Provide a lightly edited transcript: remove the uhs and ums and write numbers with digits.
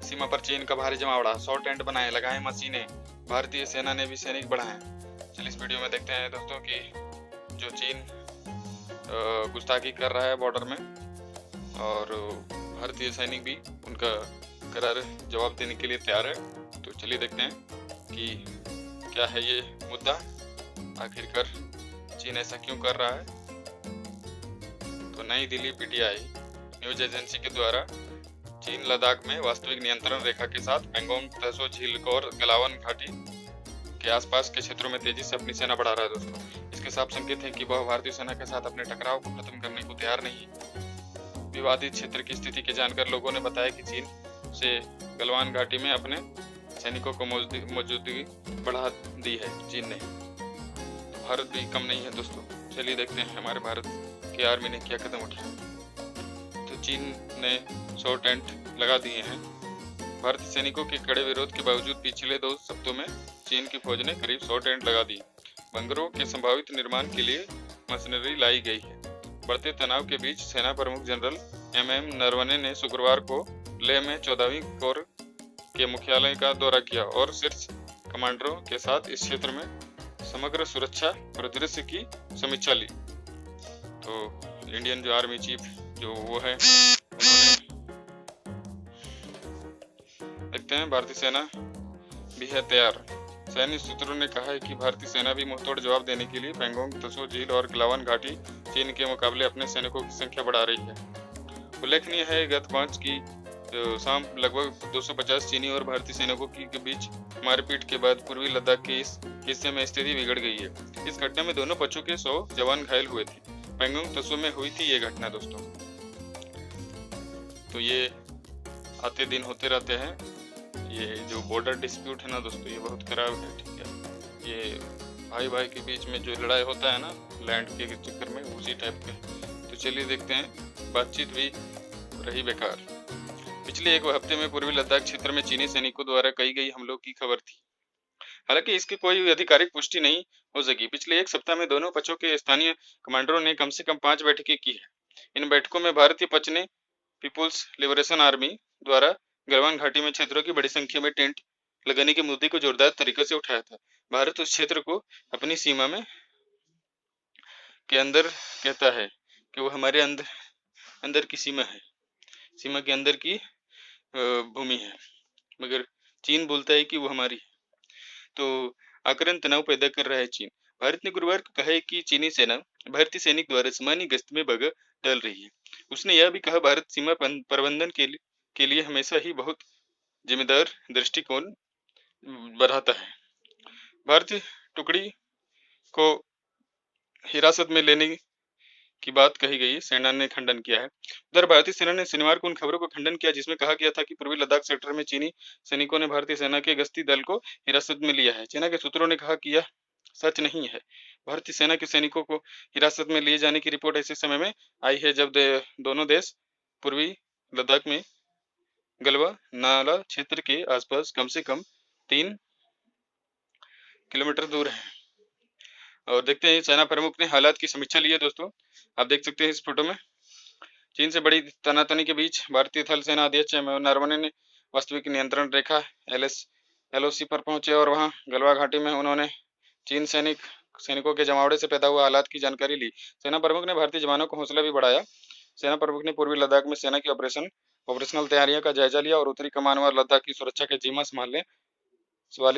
सीमा पर चीन का भारी जमावड़ा, 100 टेंट बनाए, लगाए मशीनें, भारतीय सेना ने भी सैनिक बढ़ाए। चलिए इस वीडियो में देखते हैं दोस्तों कि जो चीन गुस्ताखी कर रहा है बॉर्डर में, और भारतीय सैनिक भी उनका करार जवाब देने के लिए तैयार है। तो चलिए देखते हैं कि क्या है ये मुद्दा, आखिरकार चीन ऐसा क्यों कर रहा है। तो नई दिल्ली पीटीआई न्यूज एजेंसी के द्वारा चीन लद्दाख में वास्तविक नियंत्रण रेखा के साथ पैंगोंग त्सो झील और गलावन घाटी के आसपास के क्षेत्रों में तेजी से अपनी सेना बढ़ा रहा है दोस्तों। इसके साफ संकेत है कि वह भारतीय सेना के साथ अपने टकराव को खत्म करने को तैयार नहीं है। विवादित क्षेत्र की स्थिति के जानकर लोगों ने बताया कि चीन से गलवान घाटी में अपने सैनिकों को मौजूदगी बढ़ा दी है चीन ने। तो भारत भी कम नहीं है दोस्तों। चलिए देखते हैं हमारे भारत की आर्मी ने क्या कदम उठाया। तो चीन ने 100 टेंट लगा दिए हैं। भारतीय सैनिकों के कड़े विरोध के बावजूद पिछले 2 सप्ताहों में चीन की फौज ने करीब 100 टेंट लगा दिए। बंकरों के संभावित निर्माण के लिए मशीनरी लाई गई है। बढ़ते तनाव के बीच सेना प्रमुख जनरल MM नरवणे ने शुक्रवार को लेह में 14वीं कोर के मुख्यालय का दौरा किया और शीर्ष कमांडरों के साथ इस क्षेत्र में समग्र सुरक्षा परिदृश्य की समीक्षा ली। तो इंडियन जो आर्मी चीफ जो वो है, उन्होंने देखते हैं भारतीय सेना भी है तैयार। सैन्य सूत्रों ने कहा है कि भारतीय सेना भी मुंहतोड़ जवाब देने के लिए पैंगोंग त्सो झील और गलावन घाटी चीन के मुकाबले अपने सैनिकों की संख्या बढ़ा रही है। उल्लेखनीय है गत 5 की शाम लगभग 250 चीनी और भारतीय सैनिकों के बीच मारपीट के बाद पूर्वी लद्दाख के इस हिस्से में स्थिति बिगड़ गई है। इस घटना में दोनों पक्षों के 100 जवान घायल हुए थे। पैंगोंग त्सो में हुई थी ये घटना दोस्तों। तो ये आते दिन होते रहते हैं। ये जो बॉर्डर डिस्प्यूट है ना दोस्तों, ये बहुत खराब है। ठीक है, ये भाई भाई के बीच में जो लड़ाई होता है ना लैंड के चक्कर में, उसी टाइप के। तो चलिए देखते हैं, बातचीत भी रही बेकार। पिछले 1 हफ्ते में पूर्वी लद्दाख क्षेत्र में चीनी सैनिकों द्वारा कई गई हमलों की खबर थी। हालांकि इसकी कोई आधिकारिक पुष्टि नहीं हो सकी। पिछले 1 सप्ताह में दोनों पक्षों के स्थानीय कमांडरों ने कम से कम 5 बैठकें की है। इन बैठकों में भारतीय पक्ष ने पीपुल्स लिबरेशन आर्मी द्वारा गलवान घाटी में क्षेत्रों की बड़ी संख्या में टेंट लगाने के मुद्दे को जोरदार तरीके से उठाया था। भारत उस क्षेत्र को अपनी सीमा में के अंदर कहता है कि वो हमारे अंदर की सीमा है, सीमा के अंदर की भूमि है, मगर चीन बोलता है कि वो हमारी है। तो आकरण तनाव पैदा कर रहा है चीन। भारत ने गुरुवार को कहा है कि चीनी सेना भारतीय सैनिक द्वारा सामान्य गश्त में भगा डाल रही है। उसने यह भी कहा भारत सीमा प्रबंधन के लिए हमेशा ही बहुत जिम्मेदार दृष्टिकोण बढ़ाता है। भारतीय टुकड़ी को हिरासत में लेने की बात कही गई, सेना ने खंडन किया है। उधर भारतीय सेना ने शनिवार को उन खबरों को खंडन किया जिसमें कहा गया था कि पूर्वी लद्दाख सेक्टर में चीनी सैनिकों ने भारतीय सेना के गश्ती दल को हिरासत में लिया है। सेना के सूत्रों ने कहा कि यह सच नहीं है। भारतीय सेना के सैनिकों को हिरासत में लिए जाने की रिपोर्ट ऐसे समय में आई है जब दोनों देश पूर्वी लद्दाख में गलवा नाला क्षेत्र के आसपास कम से कम 3 किलोमीटर दूर है। और देखते हैं सेना प्रमुख ने हालात की समीक्षा ली है दोस्तों। आप देख सकते हैं इस फोटो में, चीन से बड़ी तनातनी के बीच भारतीय थल सेना अध्यक्ष नरवणे ने वास्तविक नियंत्रण रेखा LOC पर पहुंचे और वहां गलवा घाटी में उन्होंने चीन सैनिकों के जमावड़े से पैदा हुआ हालात की जानकारी ली। सेना प्रमुख ने भारतीय जवानों को हौसला भी बढ़ाया। सेना प्रमुख ने पूर्वी लद्दाख में सेना की ऑपरेशनल तैयारियों का जायजा लिया और उत्तरी कमान और लद्दाख की सुरक्षा के जिम्मा संभालने वाले